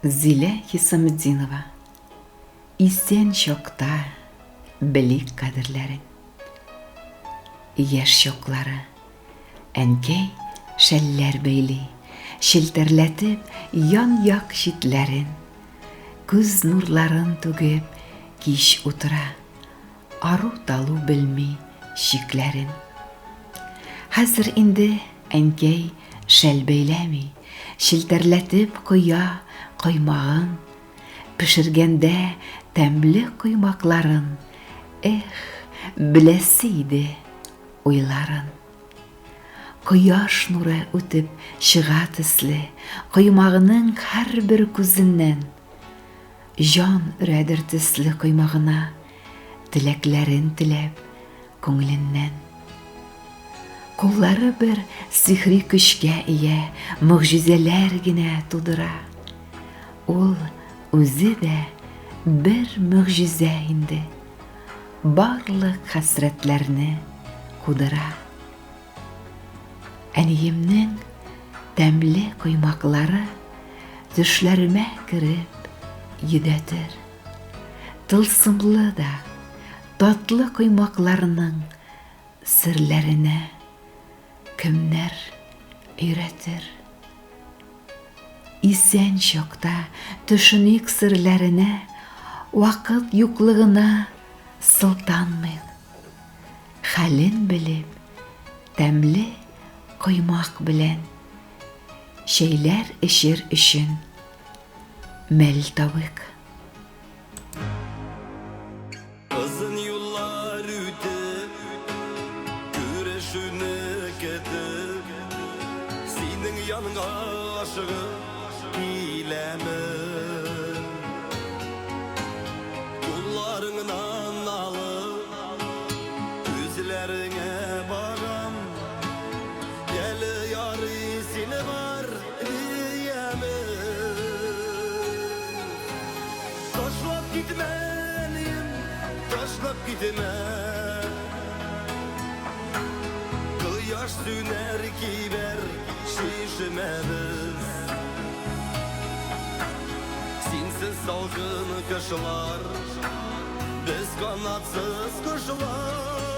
Zile Hissamidzinova. İsen şokta bilik kadirlerin. Yaş şokları enkey şeller beyli, şilterletip yan yak şitlerin. Күз нурларын түгеп киш утыра, ару талу білмей шикләрен. Хәзер инде әнкәй шәл бәйләми, шилтерләтеп куя коймагын, пешергәндә тәмле коймакларын, беләсе иде уйларын. Кояш нуры үтеп чыга төсле, коймагының һәрбер күзеннән, жан үрәдер төсле коймагына, теләкләрен теләп күңеленнән. Куллары бер сихри көчкә ия, мөгъҗизәләр генә тудыра. Ул үзе дә бер мөгъҗизә инде, барлык хәсрәтләрне кудыра. Әниемнең тәмле коймаклары төшләремә кереп йөдәтер. Тылсымлы да, татлы коймакларның серләренә кемнәр өйрәтер. Исән чакта төшенек серләренә, вакыт юклыгына сылтанмыйм. Хәлен белеп, тәмле коймак белән шәйләр эшер өчен мәл табык. Uzun yıllar ötüp, güreşini ketip, senin yanına aşık bilemin. Kullarından alıp, gözlerine baram, geli yarı seni var diyemin. Taşlap gitmeliyim, taşlap gitme. Kıyaş süner kiber şişmemiz. Sensiz salgın kışlar, biz kanatsız kuşlar.